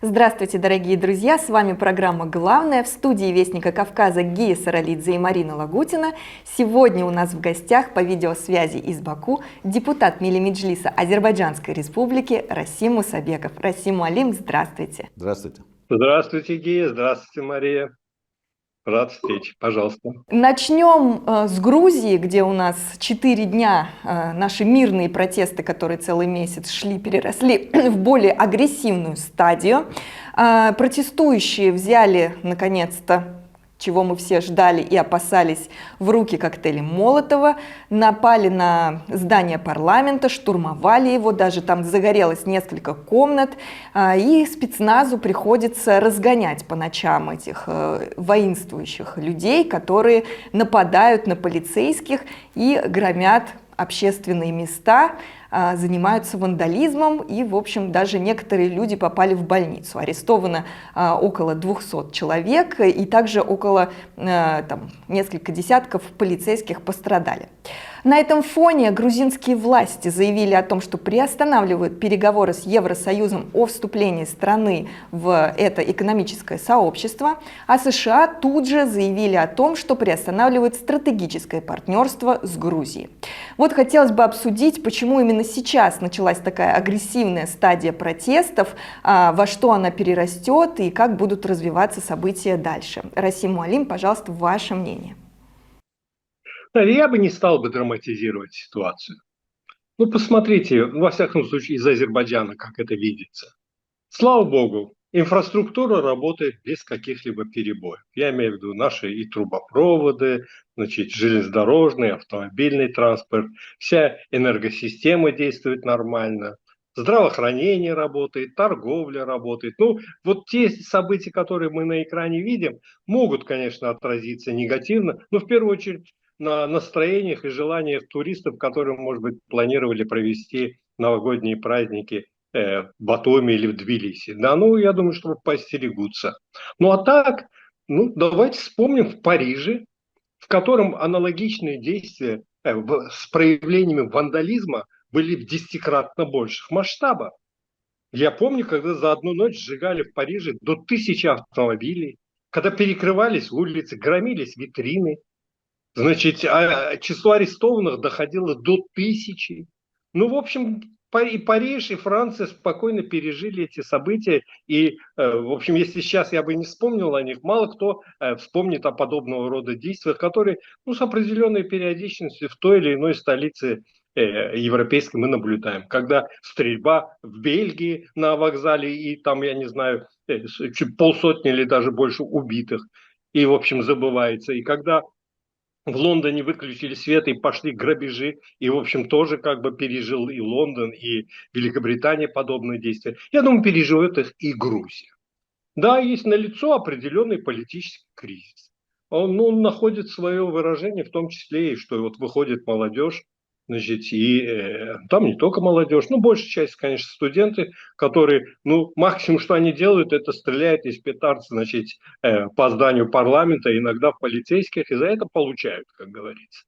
Здравствуйте, дорогие друзья! С вами программа «Главное» в студии Вестника Кавказа Гия Саралидзе и Марина Лагутина. Сегодня у нас в гостях по видеосвязи из Баку депутат Милли Меджлиса Азербайджанской Республики Расим Мусабеков. Расим Муалим, здравствуйте! Здравствуйте. Здравствуйте, Гея. Здравствуйте, Мария. Рад встрече. Пожалуйста. Начнем с Грузии, где у нас 4 дня наши мирные протесты, которые целый месяц шли, переросли в более агрессивную стадию. Протестующие взяли, наконец-то, чего мы все ждали и опасались, в руки коктейли Молотова, напали на здание парламента, штурмовали его, даже там загорелось несколько комнат, и спецназу приходится разгонять по ночам этих воинствующих людей, которые нападают на полицейских и громят общественные места, занимаются вандализмом, и, в общем, даже некоторые люди попали в больницу. Арестовано около 200 человек, и также около несколько десятков полицейских пострадали. На этом фоне грузинские власти заявили о том, что приостанавливают переговоры с Евросоюзом о вступлении страны в это экономическое сообщество, а США тут же заявили о том, что приостанавливают стратегическое партнерство с Грузией. Вот хотелось бы обсудить, почему именно сейчас началась такая агрессивная стадия протестов, во что она перерастет и как будут развиваться события дальше. Расим Муалим, пожалуйста, ваше мнение. Я бы не стал бы драматизировать ситуацию. Посмотрите, во всяком случае, из Азербайджана, как это видится. Слава богу, инфраструктура работает без каких-либо перебоев. Я имею в виду наши и трубопроводы, железнодорожный, автомобильный транспорт, вся энергосистема действует нормально, здравоохранение работает, торговля работает. Те события, которые мы на экране видим, могут, конечно, отразиться негативно, но в первую очередь на настроениях и желаниях туристов, которые, может быть, планировали провести новогодние праздники в Батуми или в Тбилиси. Я думаю, что поостерегутся. Давайте вспомним в Париже, в котором аналогичные действия с проявлениями вандализма были в десятикратно больших масштабах. Я помню, когда за одну ночь сжигали в Париже до 1000 автомобилей, когда перекрывались улицы, громились витрины. Число арестованных доходило до 1000. В общем, и Париж, и Франция спокойно пережили эти события. И, в общем, если сейчас я бы не вспомнил о них, мало кто вспомнит о подобного рода действиях, которые, с определенной периодичностью в той или иной столице европейской мы наблюдаем. Когда стрельба в Бельгии на вокзале, и там, я не знаю, чуть полсотни или даже больше убитых, и, в общем, забывается. И когда в Лондоне выключили свет и пошли грабежи, и, в общем, тоже как бы пережил и Лондон, и Великобритания подобные действия. Я думаю, переживет их и Грузия. Да, есть налицо определенный политический кризис. Он находит свое выражение, в том числе и что выходит молодежь, там не только молодежь, большая часть, конечно, студенты, которые, максимум, что они делают, это стреляют из петард, по зданию парламента, иногда в полицейских, и за это получают, как говорится.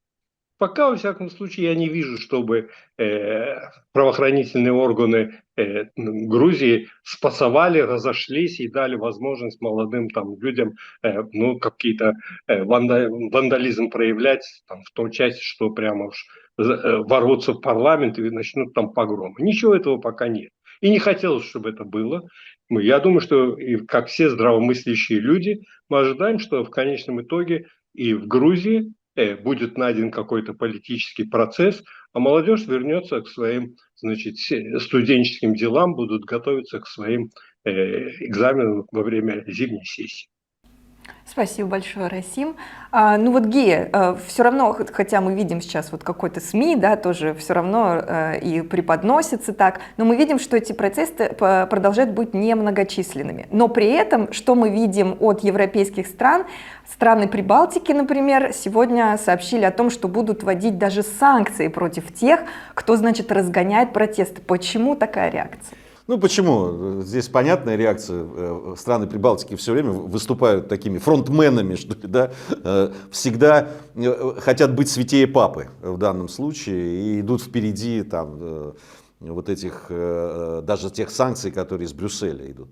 Пока, во всяком случае, я не вижу, чтобы правоохранительные органы Грузии спасовали, разошлись и дали возможность молодым людям какие-то вандализм проявлять, в том части, что прямо уж ворвутся в парламент и начнут там погромы. Ничего этого пока нет. И не хотелось, чтобы это было. Я думаю, что, как все здравомыслящие люди, мы ожидаем, что в конечном итоге и в Грузии будет найден какой-то политический процесс, а молодежь вернется к своим, студенческим делам, будут готовиться к своим экзаменам во время зимней сессии. Спасибо большое, Расим. Гия, все равно, хотя мы видим сейчас какой-то СМИ, да, тоже все равно и преподносится так, но мы видим, что эти протесты продолжают быть немногочисленными. Но при этом, что мы видим от европейских стран, страны Прибалтики, например, сегодня сообщили о том, что будут вводить даже санкции против тех, кто, разгоняет протесты. Почему такая реакция? Почему? Здесь понятная реакция. Страны Прибалтики все время выступают такими фронтменами, что ли, да? Всегда хотят быть святее папы в данном случае и идут впереди вот этих, даже тех санкций, которые из Брюсселя идут.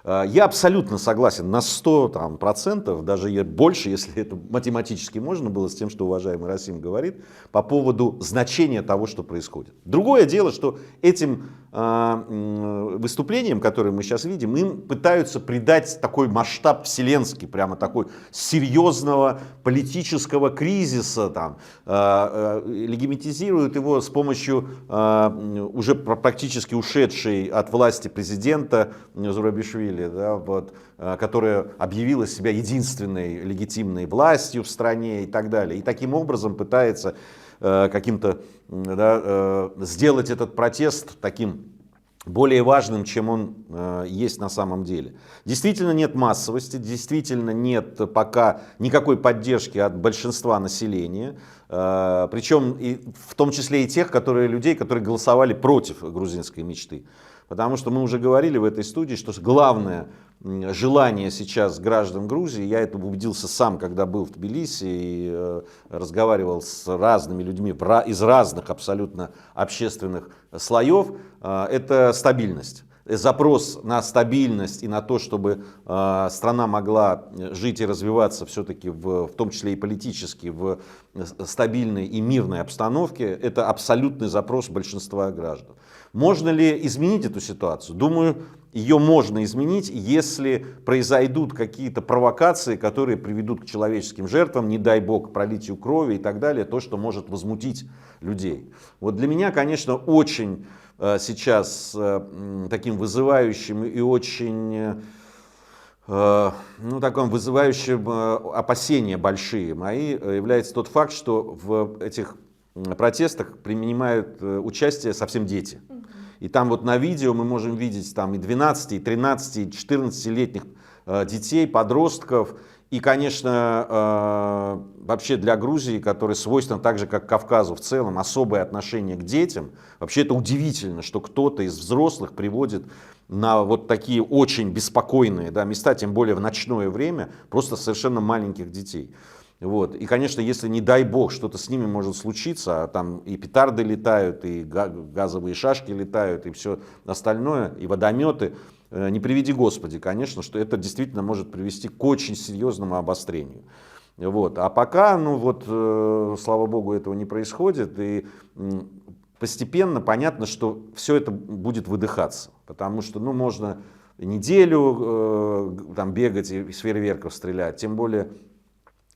Я абсолютно согласен на 100%, даже больше, если это математически можно было, с тем, что уважаемый Расим говорит, по поводу значения того, что происходит. Другое дело, что этим выступлениям, которые мы сейчас видим, им пытаются придать такой масштаб вселенский, прямо такой серьезного политического кризиса, там, легитимизируют его с помощью уже практически ушедшей от власти президента Зурабишвили, да, вот, которая объявила себя единственной легитимной властью в стране и так далее. И таким образом пытается каким-то, да, сделать этот протест таким более важным, чем он есть на самом деле. Действительно нет массовости, действительно нет пока никакой поддержки от большинства населения, причем и в том числе и тех людей, которые голосовали против грузинской мечты. Потому что мы уже говорили в этой студии, что главное желание сейчас граждан Грузии, я это убедился сам, когда был в Тбилиси и разговаривал с разными людьми из разных абсолютно общественных слоев, это стабильность. Запрос на стабильность и на то, чтобы страна могла жить и развиваться все-таки в том числе и политически в стабильной и мирной обстановке, это абсолютный запрос большинства граждан. Можно ли изменить эту ситуацию? Думаю, ее можно изменить, если произойдут какие-то провокации, которые приведут к человеческим жертвам, не дай бог, к пролитию крови и так далее, то, что может возмутить людей. Вот для меня, конечно, очень сейчас таким вызывающим и очень, ну, таким вызывающим опасения большие мои является тот факт, что в этих протестах принимают участие совсем дети. И там вот на видео мы можем видеть там и 12, и 13, и 14-летних детей, подростков. И, конечно, вообще для Грузии, которая свойственна так же, как Кавказу в целом, особое отношение к детям. Вообще это удивительно, что кто-то из взрослых приводит на вот такие очень беспокойные, да, места, тем более в ночное время, просто совершенно маленьких детей. Вот. И, конечно, если, не дай бог, что-то с ними может случиться, а там и петарды летают, и газовые шашки летают, и все остальное, и водометы, не приведи Господи, конечно, что это действительно может привести к очень серьезному обострению. Вот. А пока, ну вот, слава богу, этого не происходит, и постепенно понятно, что все это будет выдыхаться, потому что, ну, можно неделю там бегать и с фейерверков стрелять, тем более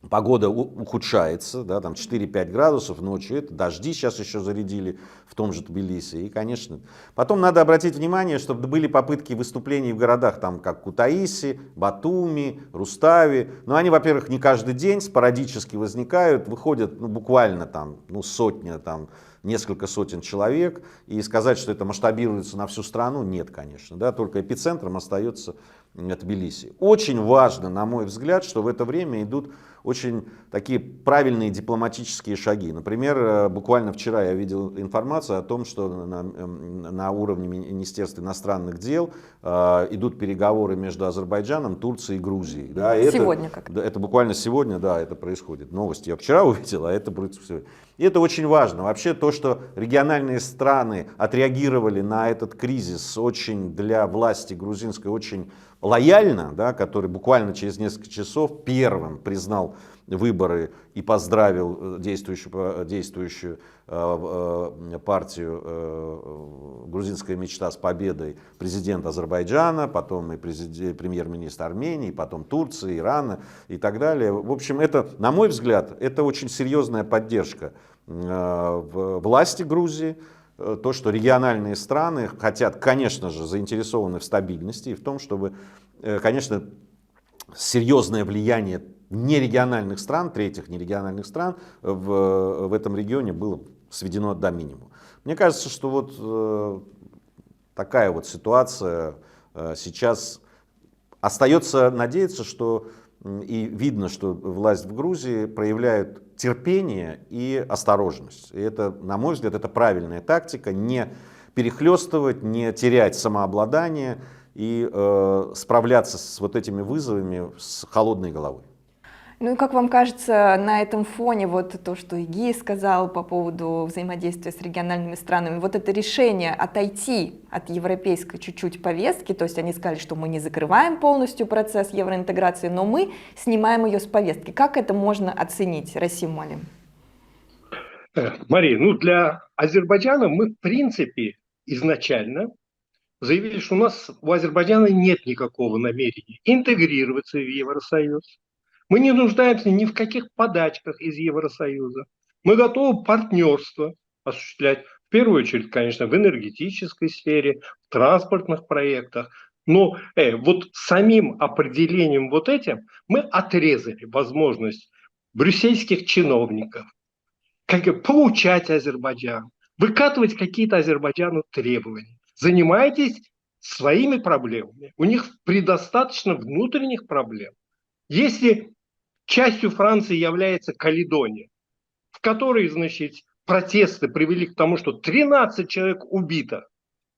погода ухудшается, да, там 4-5 градусов ночью, это дожди сейчас еще зарядили в том же Тбилиси. И, конечно, потом надо обратить внимание, что были попытки выступлений в городах, там, как Кутаиси, Батуми, Рустави. Но они, во-первых, не каждый день, спорадически возникают, выходят, ну, буквально там, ну, сотня, там, несколько сотен человек. И сказать, что это масштабируется на всю страну, нет, конечно. Да, только эпицентром остается Тбилиси. Очень важно, на мой взгляд, что в это время идут очень такие правильные дипломатические шаги. Например, буквально вчера я видел информацию о том, что на уровне Министерства иностранных дел идут переговоры между Азербайджаном, Турцией и Грузией. Да, сегодня как? Это буквально сегодня, да, это происходит. Новости я вчера увидел, а это будет сегодня. И это очень важно. Вообще то, что региональные страны отреагировали на этот кризис очень для власти грузинской очень лояльно, да, который буквально через несколько часов первым признал выборы и поздравил действующую партию «Грузинская мечта» с победой президента Азербайджана, потом и премьер-министр Армении, потом Турции, Ирана и так далее. В общем, это, на мой взгляд, это очень серьезная поддержка власти Грузии. То, что региональные страны хотят, конечно же, заинтересованы в стабильности и в том, чтобы, конечно, серьезное влияние нерегиональных стран, третьих нерегиональных стран в этом регионе было сведено до минимума. Мне кажется, что вот такая вот ситуация сейчас. Остается надеяться, что и видно, что власть в Грузии проявляет терпение и осторожность. И это, на мой взгляд, это правильная тактика, не перехлестывать, не терять самообладание и справляться с вот этими вызовами с холодной головой. Ну и как вам кажется, на этом фоне вот то, что Иги сказал по поводу взаимодействия с региональными странами, вот это решение отойти от европейской чуть-чуть повестки, то есть они сказали, что мы не закрываем полностью процесс евроинтеграции, но мы снимаем ее с повестки. Как это можно оценить, Расим Малим? Мария, ну для Азербайджана мы в принципе изначально заявили, что у Азербайджана нет никакого намерения интегрироваться в Евросоюз. Мы не нуждаемся ни в каких подачках из Евросоюза. Мы готовы партнерство осуществлять, в первую очередь, конечно, в энергетической сфере, в транспортных проектах. Но вот самим определением вот этим мы отрезали возможность брюссельских чиновников поучать Азербайджан, выкатывать какие-то Азербайджану требования. Занимайтесь своими проблемами. У них предостаточно внутренних проблем. Если частью Франции является Каледония, в которой, значит, протесты привели к тому, что 13 человек убито,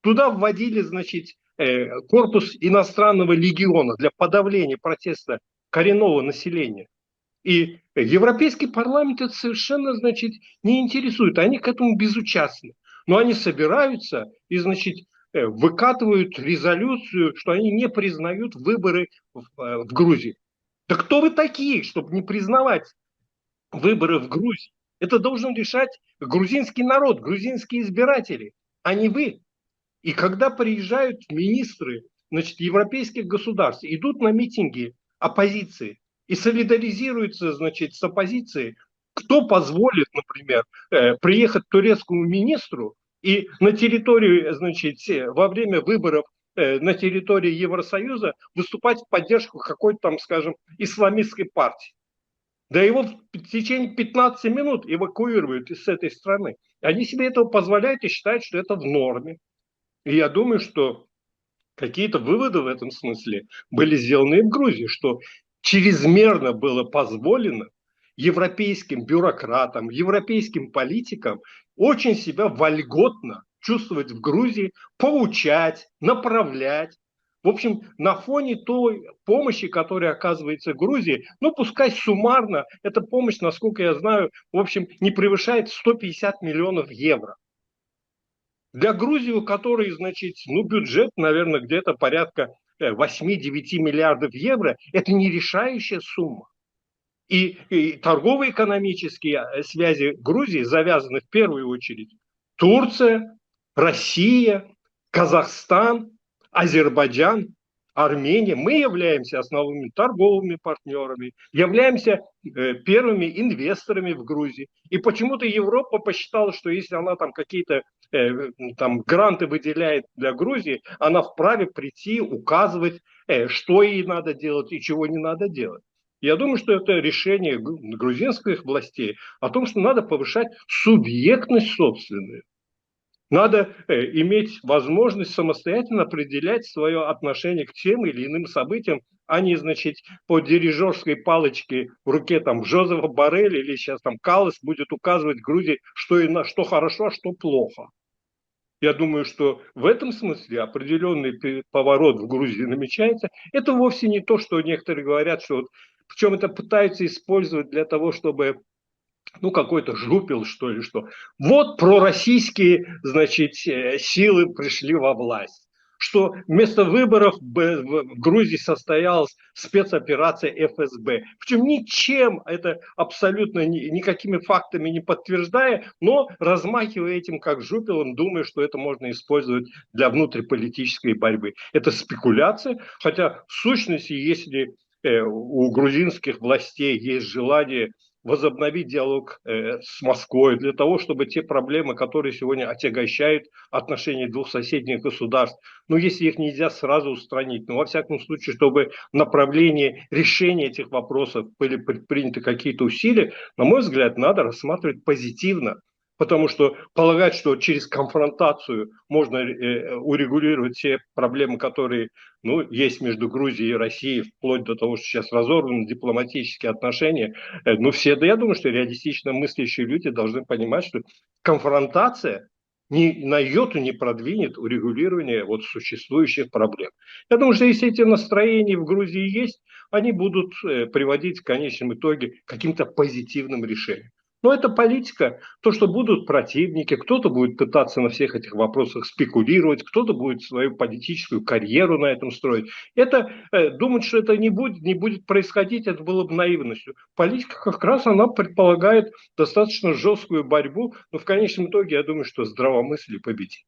туда вводили, значит, корпус иностранного легиона для подавления протеста коренного населения. И Европейский парламент это совершенно, значит, не интересует. Они к этому безучастны. Но они собираются и, значит, выкатывают резолюцию, что они не признают выборы в Грузии. Да кто вы такие, чтобы не признавать выборы в Грузии? Это должен решать грузинский народ, грузинские избиратели, а не вы. И когда приезжают министры, значит, европейских государств, идут на митинги оппозиции и солидаризируются, значит, с оппозицией, кто позволит, например, приехать турецкому министру и на территории, значит, во время выборов на территории Евросоюза выступать в поддержку какой-то там, скажем, исламистской партии? Да его в течение 15 минут эвакуируют из этой страны. Они себе этого позволяют и считают, что это в норме. И я думаю, что какие-то выводы в этом смысле были сделаны и в Грузии, что чрезмерно было позволено европейским бюрократам, европейским политикам очень себя вольготно чувствовать в Грузии, поучать, направлять. В общем, на фоне той помощи, которая оказывается Грузии, ну, пускай суммарно, эта помощь, насколько я знаю, в общем, не превышает 150 миллионов евро. Для Грузии, у которой, значит, ну, бюджет, наверное, где-то порядка 8-9 миллиардов евро, это не решающая сумма. И торгово-экономические связи Грузии завязаны в первую очередь Турция, Россия, Казахстан, Азербайджан, Армения. Мы являемся основными торговыми партнерами, являемся первыми инвесторами в Грузии. И почему-то Европа посчитала, что если она там какие-то там гранты выделяет для Грузии, она вправе прийти, указывать, что ей надо делать и чего не надо делать. Я думаю, что это решение грузинских властей о том, что надо повышать субъектность собственную. Надо иметь возможность самостоятельно определять свое отношение к тем или иным событиям, а не, значит, по дирижерской палочке в руке там Жозефа Борреля или сейчас там Каллас будет указывать Грузии, что хорошо, а что плохо. Я думаю, что в этом смысле определенный поворот в Грузии намечается. Это вовсе не то, что некоторые говорят, что причем это пытаются использовать для того, чтобы ну, какой-то жупел, что ли, что. Вот пророссийские, значит, силы пришли во власть. Что вместо выборов в Грузии состоялась спецоперация ФСБ. Причем ничем это абсолютно никакими фактами не подтверждая, но размахивая этим как жупелом, думая, что это можно использовать для внутриполитической борьбы. Это спекуляция, хотя в сущности, если у грузинских властей есть желание возобновить диалог с Москвой для того, чтобы те проблемы, которые сегодня отягощают отношения двух соседних государств, ну, если их нельзя сразу устранить, но во всяком случае, чтобы в направлении решения этих вопросов были предприняты какие-то усилия, на мой взгляд, надо рассматривать позитивно. Потому что полагать, что через конфронтацию можно урегулировать все проблемы, которые есть между Грузией и Россией, вплоть до того, что сейчас разорваны дипломатические отношения, я думаю, что реалистично мыслящие люди должны понимать, что конфронтация ни на йоту не продвинет урегулирование вот существующих проблем. Я думаю, что если эти настроения в Грузии есть, они будут приводить в конечном итоге к каким-то позитивным решениям. Но это политика, то, что будут противники, кто-то будет пытаться на всех этих вопросах спекулировать, кто-то будет свою политическую карьеру на этом строить. Это думать, что это не будет происходить, это было бы наивностью. Политика как раз она предполагает достаточно жесткую борьбу, но в конечном итоге я думаю, что здравомыслие победит.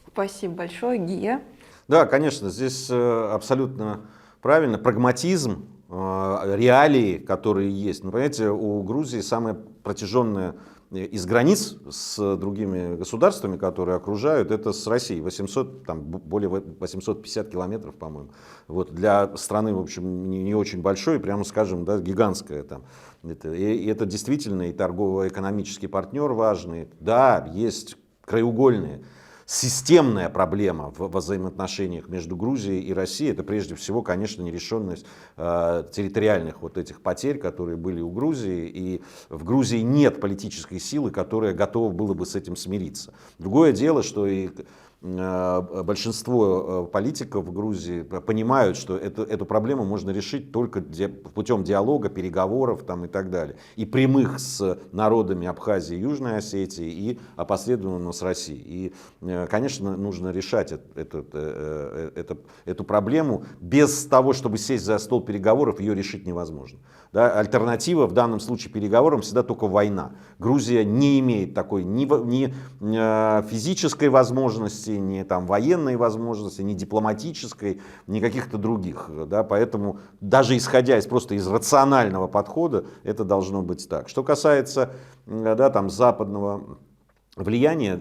Спасибо большое, Гия. Да, конечно, здесь абсолютно правильно. Прагматизм, реалии, которые есть. Ну, понимаете, у Грузии самая протяженная из границ с другими государствами, которые окружают, это с Россией. 800, там, более 850 километров, по-моему. Вот, для страны, в общем, не очень большой, прямо скажем, да, гигантская. Там. И это действительно и торгово-экономический партнер важный. Да, есть краеугольные. Системная проблема в взаимоотношениях между Грузией и Россией — это прежде всего, конечно, нерешенность территориальных вот этих потерь, которые были у Грузии. И в Грузии нет политической силы, которая готова была бы с этим смириться. Другое дело, что и большинство политиков в Грузии понимают, что эту проблему можно решить только путем диалога, переговоров там, и так далее. И прямых с народами Абхазии и Южной Осетии, и опосредованно с Россией. И, конечно, нужно решать эту проблему. Без того, чтобы сесть за стол переговоров, ее решить невозможно. Да? Альтернатива в данном случае переговорам всегда только война. Грузия не имеет такой ни физической возможности, ни там военной возможности, ни дипломатической, ни каких-то других. Да? Поэтому даже исходя просто из рационального подхода, это должно быть так. Что касается да, там, западного влияние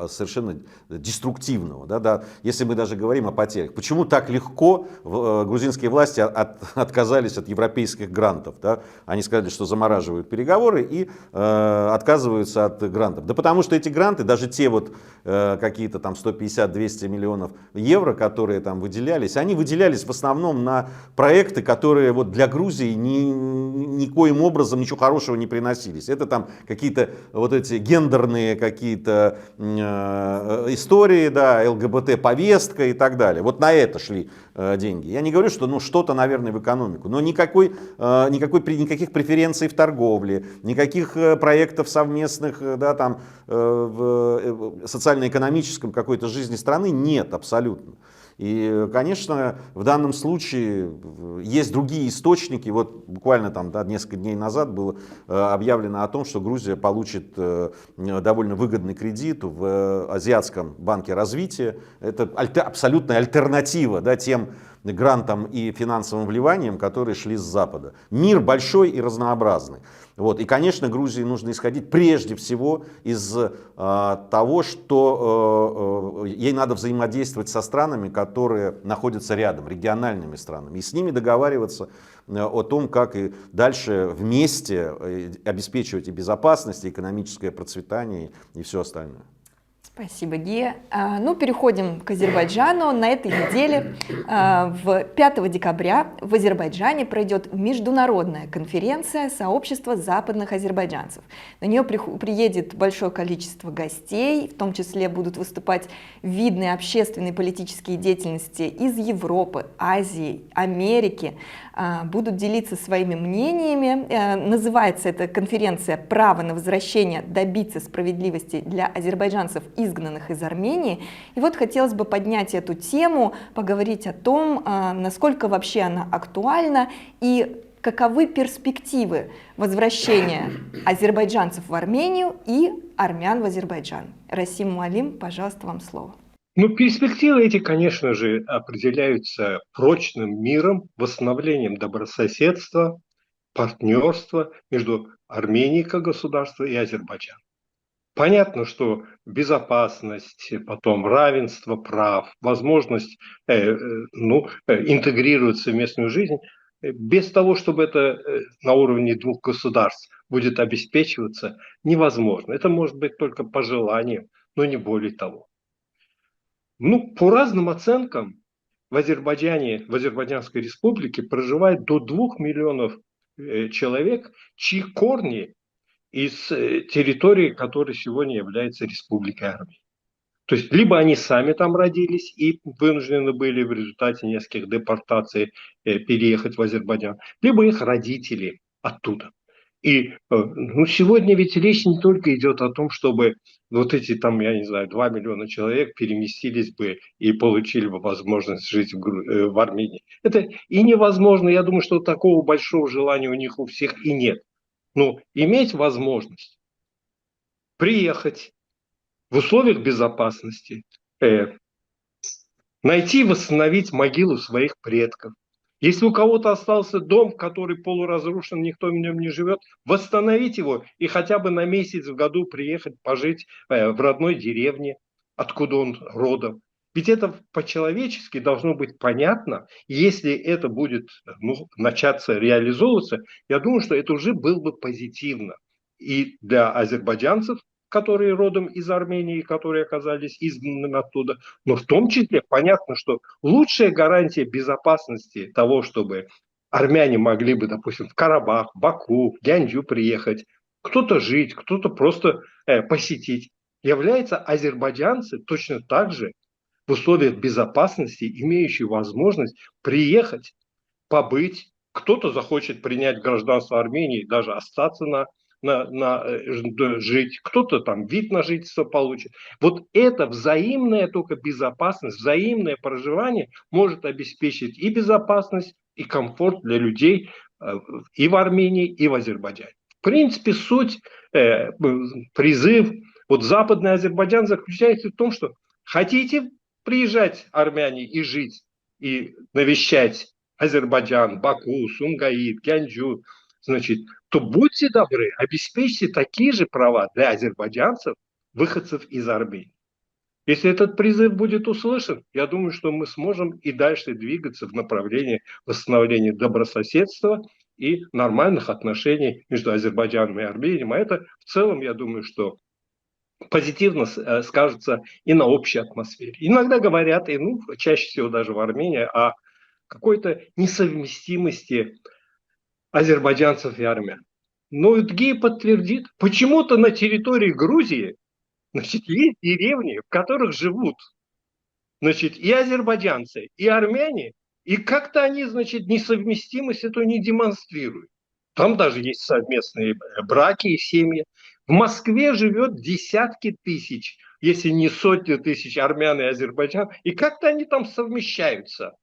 совершенно деструктивного. Да. Если мы даже говорим о потерях. Почему так легко грузинские власти отказались от европейских грантов? Да? Они сказали, что замораживают переговоры и отказываются от грантов. Да потому что эти гранты, даже те вот какие-то там 150-200 миллионов евро, которые там выделялись, они выделялись в основном на проекты, которые вот для Грузии никоим образом ничего хорошего не приносились. Это там какие-то вот эти гендерные какие-то истории, да, ЛГБТ-повестка и так далее. Вот на это шли деньги. Я не говорю, что ну, что-то, наверное, в экономику, но никаких преференций в торговле, никаких проектов совместных да, там, в социально-экономическом какой-то жизни страны нет абсолютно. И, конечно, в данном случае есть другие источники. Вот буквально там, да, несколько дней назад было объявлено о том, что Грузия получит довольно выгодный кредит в Азиатском банке развития. Это абсолютная альтернатива да, тем грантам и финансовым вливаниям, которые шли с Запада. Мир большой и разнообразный. Вот. И, конечно, Грузии нужно исходить прежде всего из того, что ей надо взаимодействовать со странами, которые находятся рядом, региональными странами, и с ними договариваться о том, как и дальше вместе обеспечивать и безопасность, и экономическое процветание и все остальное. Спасибо, Гия. Ну, переходим к Азербайджану. На этой неделе, 5 декабря, в Азербайджане пройдет международная конференция сообщества западных азербайджанцев. На нее приедет большое количество гостей, в том числе будут выступать видные общественные и политические деятельности из Европы, Азии, Америки, будут делиться своими мнениями. Называется эта конференция «Право на возвращение добиться справедливости для азербайджанцев, изгнанных из Армении». И вот хотелось бы поднять эту тему, поговорить о том, насколько вообще она актуальна и каковы перспективы возвращения азербайджанцев в Армению и армян в Азербайджан. Расим Муалим, пожалуйста, вам слово. Ну, перспективы эти, конечно же, определяются прочным миром, восстановлением добрососедства, партнерства между Арменией как государством и Азербайджаном. Понятно, что безопасность, потом равенство прав, возможность интегрироваться в местную жизнь, без того, чтобы это на уровне двух государств будет обеспечиваться, невозможно. Это может быть только пожеланием, но не более того. Ну, по разным оценкам, в Азербайджане, в Азербайджанской республике проживает до 2 миллионов человек, чьи корни из территории, которая сегодня является Республикой Армения. То есть либо они сами там родились и вынуждены были в результате нескольких депортаций переехать в Азербайджан, либо их родители оттуда. И ну, сегодня ведь речь не только идет о том, чтобы вот эти там, я не знаю, 2 миллиона человек переместились бы и получили бы возможность жить в Армении. Это и невозможно. Я думаю, что такого большого желания у них у всех и нет. Но иметь возможность приехать в условиях безопасности, найти и восстановить могилу своих предков. Если у кого-то остался дом, который полуразрушен, никто в нем не живет, восстановить его и хотя бы на месяц в году приехать пожить в родной деревне, откуда он родом. Ведь это по-человечески должно быть понятно. Если это будет начаться реализовываться, я думаю, что это уже было бы позитивно и для азербайджанцев, которые родом из Армении, которые оказались изгнанными оттуда. Но в том числе понятно, что лучшая гарантия безопасности того, чтобы армяне могли бы, допустим, в Карабах, Баку, Гянджу приехать, кто-то жить, кто-то просто посетить, являются азербайджанцы точно так же в условиях безопасности, имеющие возможность приехать, побыть. Кто-то захочет принять гражданство Армении, даже остаться жить, кто-то там вид на жительство получит. Вот это взаимная только безопасность, взаимное проживание может обеспечить и безопасность, и комфорт для людей и в Армении, и в Азербайджане. В принципе, суть, призыв вот Западный Азербайджан заключается в том, что хотите приезжать армяне и жить, и навещать Азербайджан, Баку, Сумгаит, Гянджу, значит, то будьте добры, обеспечьте такие же права для азербайджанцев, выходцев из Армении. Если этот призыв будет услышан, я думаю, что мы сможем и дальше двигаться в направлении восстановления добрососедства и нормальных отношений между Азербайджаном и Арменией. А это в целом, я думаю, что позитивно скажется и на общей атмосфере. Иногда говорят, и чаще всего даже в Армении, о какой-то несовместимости азербайджанцев и армян. Но ИДГИ подтвердит, почему-то на территории Грузии, значит, есть деревни, в которых живут, значит, и азербайджанцы, и армяне, и как-то они, значит, несовместимость эту не демонстрируют. Там даже есть совместные браки и семьи. В Москве живет десятки тысяч, если не сотни тысяч армян и азербайджан, и как-то они там совмещаются.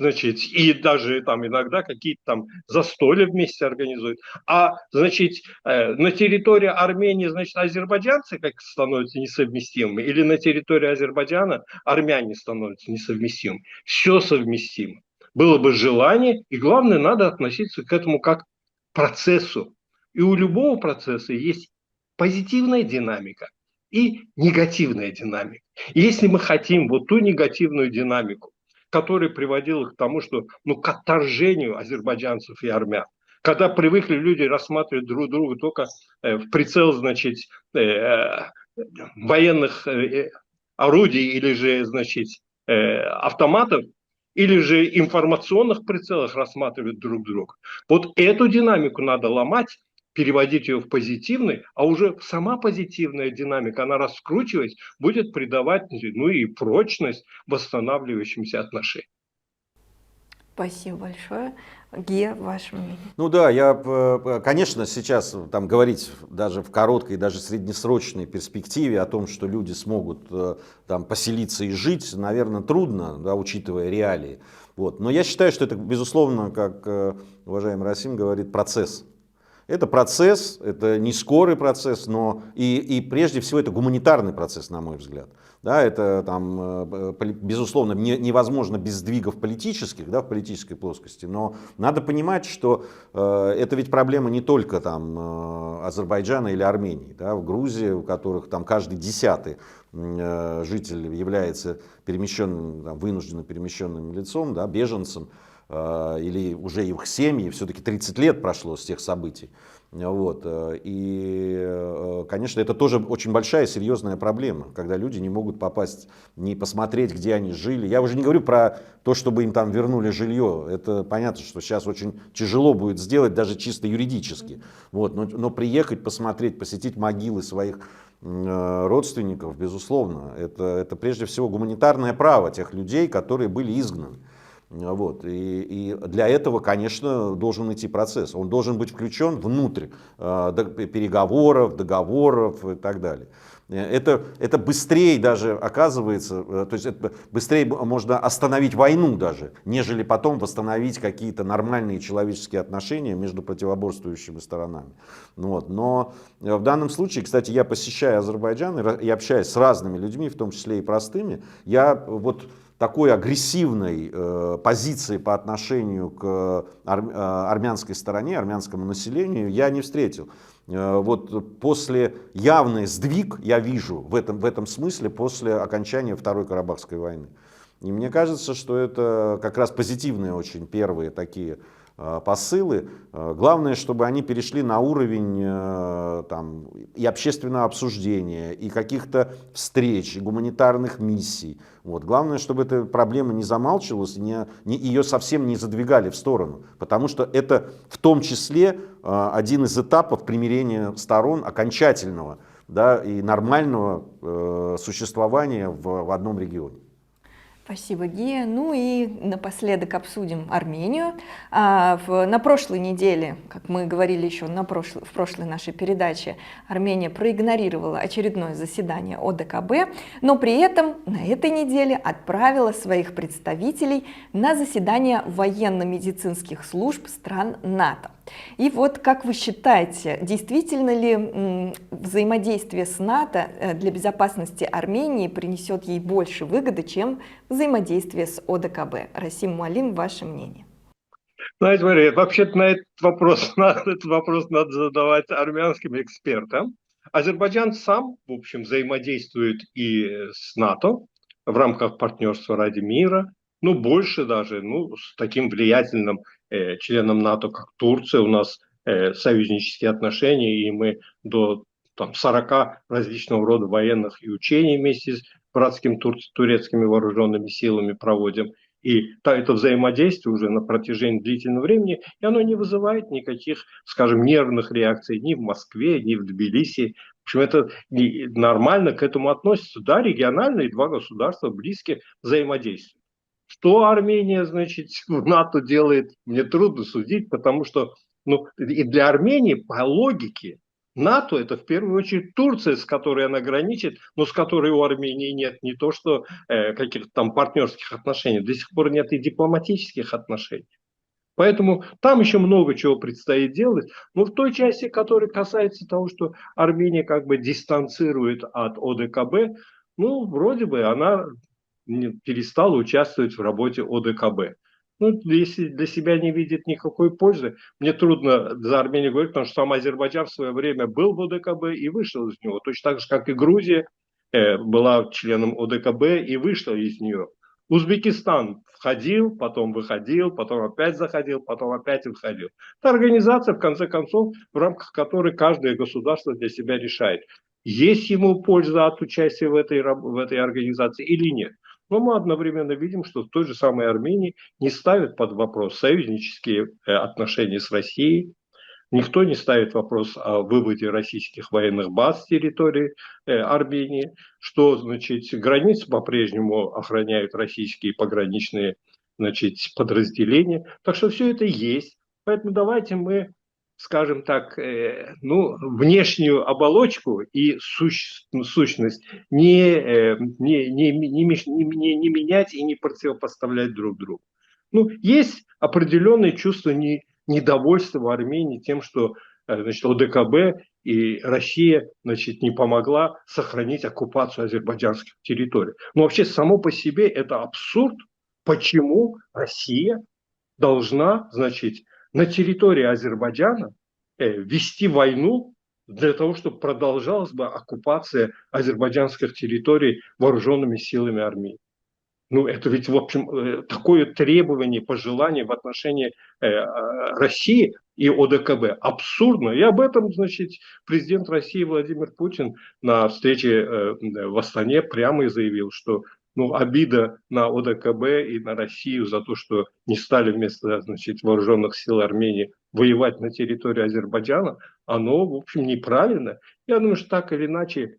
Значит, и даже там иногда какие-то там застолья вместе организуют. А, значит, на территории Армении, значит, азербайджанцы как становятся несовместимыми, или на территории Азербайджана армяне становятся несовместимыми. Все совместимо. Было бы желание, и главное, надо относиться к этому как к процессу. И у любого процесса есть позитивная динамика и негативная динамика. И если мы хотим вот ту негативную динамику, который приводил к тому, что, к отторжению азербайджанцев и армян. Когда привыкли люди рассматривать друг друга только в прицел, значит, военных орудий или же, значит, автоматов, или же информационных прицелах рассматривать друг друга. Вот эту динамику надо ломать, переводить ее в позитивный, а уже сама позитивная динамика, она раскручиваясь, будет придавать, и прочность восстанавливающимся отношениям. Спасибо большое. Гея, ваше мнение? Ну да, я, конечно, сейчас там говорить даже в короткой, даже среднесрочной перспективе о том, что люди смогут там поселиться и жить, наверное, трудно, да, учитывая реалии. Вот. Но я считаю, что это, безусловно, как уважаемый Расим говорит, процесс. Это процесс, это не скорый процесс, но и прежде всего это гуманитарный процесс, на мой взгляд. Да, это там, безусловно, невозможно без сдвигов политических, да, в политической плоскости, но надо понимать, что это ведь проблема не только там Азербайджана или Армении. Да, в Грузии, у которых там каждый 10-й житель является перемещенным, там, вынужденно перемещенным лицом, да, беженцем. или уже их семьи, все-таки 30 лет прошло с тех событий. Вот. И, конечно, это тоже очень большая, серьезная проблема, когда люди не могут попасть, не посмотреть, где они жили. Я уже не говорю про то, чтобы им там вернули жилье. Это понятно, что сейчас очень тяжело будет сделать, даже чисто юридически. Вот. Но приехать, посмотреть, посетить могилы своих родственников, безусловно, это прежде всего гуманитарное право тех людей, которые были изгнаны. Вот. И для этого, конечно, должен идти процесс. Он должен быть включен внутрь переговоров, договоров и так далее. Это быстрее даже оказывается, то есть это быстрее можно остановить войну даже, нежели потом восстановить какие-то нормальные человеческие отношения между противоборствующими сторонами. Вот. Но в данном случае, кстати, я посещаю Азербайджан и общаюсь с разными людьми, в том числе и простыми, я вот такой агрессивной позиции по отношению к армянской стороне, армянскому населению я не встретил. Вот после явный сдвиг я вижу в этом смысле после окончания Второй Карабахской войны. И мне кажется, что это как раз позитивные очень первые такие посылы. Главное, чтобы они перешли на уровень там, и общественного обсуждения, и каких-то встреч, и гуманитарных миссий. Вот. Главное, чтобы эта проблема не замалчивалась, ее совсем не задвигали в сторону. Потому что это в том числе один из этапов примирения сторон окончательного, да, и нормального существования в одном регионе. Спасибо, Гия. Ну и напоследок обсудим Армению. На прошлой неделе, как мы говорили еще в прошлой нашей передаче, Армения проигнорировала очередное заседание ОДКБ, но при этом на этой неделе отправила своих представителей на заседание военно-медицинских служб стран НАТО. И вот, как вы считаете, действительно ли взаимодействие с НАТО для безопасности Армении принесет ей больше выгоды, чем взаимодействие с ОДКБ? Расим Муалим, ваше мнение? Знаете, Мария, вообще-то на этот вопрос надо задавать армянским экспертам. Азербайджан сам, в общем, взаимодействует и с НАТО в рамках партнерства ради мира, ну, больше даже, ну, с таким влиятельным членом НАТО, как Турция, у нас союзнические отношения, и мы до там, 40 различного рода военных и учений вместе с братскими турецкими вооруженными силами проводим. И это взаимодействие уже на протяжении длительного времени, и оно не вызывает никаких, скажем, нервных реакций ни в Москве, ни в Тбилиси. В общем, это нормально к этому относятся. Да, региональные два государства близкие взаимодействуют. Что Армения, значит, в НАТО делает, мне трудно судить, потому что ну, и для Армении по логике НАТО это в первую очередь Турция, с которой она граничит, но с которой у Армении нет не то что каких-то там партнерских отношений, до сих пор нет и дипломатических отношений. Поэтому там еще много чего предстоит делать. Но в той части, которая касается того, что Армения как бы дистанцирует от ОДКБ, ну, вроде бы она перестала участвовать в работе ОДКБ. Ну, если для себя не видит никакой пользы, мне трудно за Армению говорить, потому что сам Азербайджан в свое время был в ОДКБ и вышел из него. Точно так же, как и Грузия была членом ОДКБ и вышла из нее. Узбекистан входил, потом выходил, потом опять заходил, потом опять выходил. Это организация, в конце концов, в рамках которой каждое государство для себя решает, есть ему польза от участия в этой организации или нет. Но мы одновременно видим, что в той же самой Армении не ставят под вопрос союзнические отношения с Россией. Никто не ставит вопрос о выводе российских военных баз с территории Армении, что, значит, границы по-прежнему охраняют российские пограничные, значит, подразделения. Так что все это есть. Поэтому давайте мы, скажем так, внешнюю оболочку и сущность не менять и не противопоставлять друг другу. Ну, есть определенное чувство недовольства в Армении тем, что значит, ОДКБ и Россия значит, не помогла сохранить оккупацию азербайджанских территорий. Но вообще само по себе это абсурд, почему Россия должна, значит, на территории Азербайджана вести войну для того, чтобы продолжалась бы оккупация азербайджанских территорий вооруженными силами Армении. Ну, это ведь, в общем, такое требование, пожелание в отношении России и ОДКБ абсурдно. И об этом, значит, президент России Владимир Путин на встрече в Астане прямо и заявил, что ну, обида на ОДКБ и на Россию за то, что не стали вместо, значит, вооруженных сил Армении воевать на территории Азербайджана, оно, в общем, неправильно. Я думаю, что так или иначе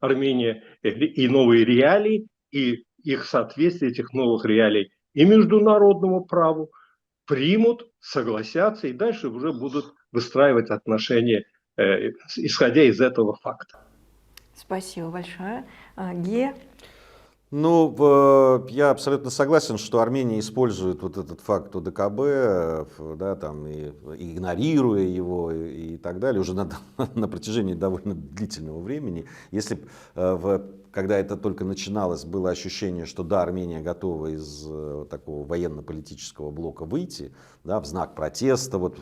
Армения и новые реалии, и их соответствие этих новых реалий и международному праву примут, согласятся и дальше уже будут выстраивать отношения, исходя из этого факта. Спасибо большое. Гея? Ну, я абсолютно согласен, что Армения использует вот этот факт ОДКБ, да, там, и игнорируя его и так далее, уже на протяжении довольно длительного времени. Если когда это только начиналось, было ощущение, что да, Армения готова из такого военно-политического блока выйти, да, в знак протеста, вот,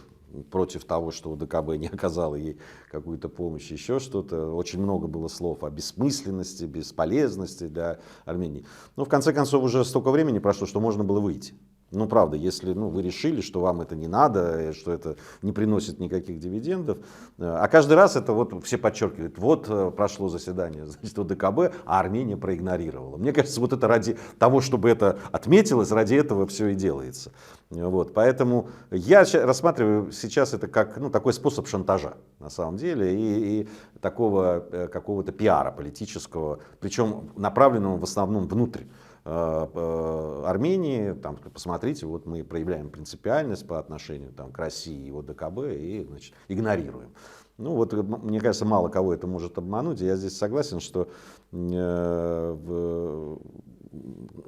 против того, что ОДКБ не оказало ей какую-то помощь, еще что-то. Очень много было слов о бессмысленности, бесполезности для Армении. Но в конце концов уже столько времени прошло, что можно было выйти. Ну, правда, если вы решили, что вам это не надо, что это не приносит никаких дивидендов. А каждый раз это вот все подчеркивают, вот прошло заседание, значит, ОДКБ, а Армения проигнорировала. Мне кажется, вот это ради того, чтобы это отметилось, ради этого все и делается. Вот, поэтому я рассматриваю сейчас это как такой способ шантажа, на самом деле, и такого какого-то пиара политического, причем направленного в основном внутрь Армении. Там, посмотрите, вот мы проявляем принципиальность по отношению к России и ОДКБ и, значит, игнорируем. Ну вот, мне кажется, мало кого это может обмануть. Я здесь согласен, что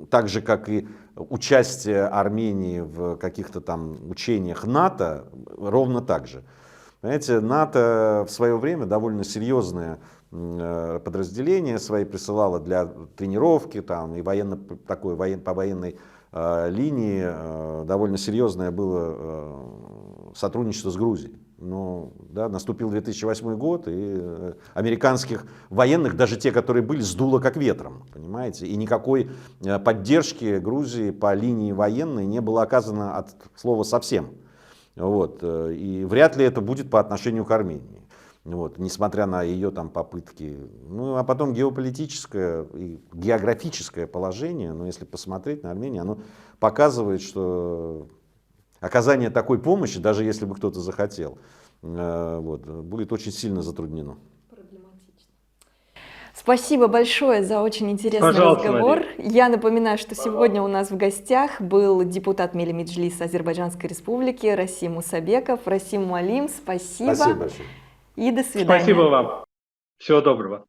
так же, как и участие Армении в каких-то там учениях НАТО, ровно так же. Понимаете, НАТО в свое время довольно серьезное подразделение свои присылало для тренировки, там, и по военной линии довольно серьезное было сотрудничество с Грузией. Но да, наступил 2008 год, и американских военных, даже те, которые были, сдуло как ветром, понимаете, и никакой поддержки Грузии по линии военной не было оказано от слова совсем. Вот. И вряд ли это будет по отношению к Армении. Вот, несмотря на ее там попытки. Ну, а потом геополитическое и географическое положение, если посмотреть на Армению, оно показывает, что оказание такой помощи, даже если бы кто-то захотел, будет очень сильно затруднено. Спасибо большое за очень интересный разговор. Я напоминаю, что сегодня у нас в гостях был депутат Мели Меджлиса Азербайджанской Республики Расим Мусабеков. Расим Муалим, спасибо. Спасибо большое. И до свидания. Спасибо вам. Всего доброго.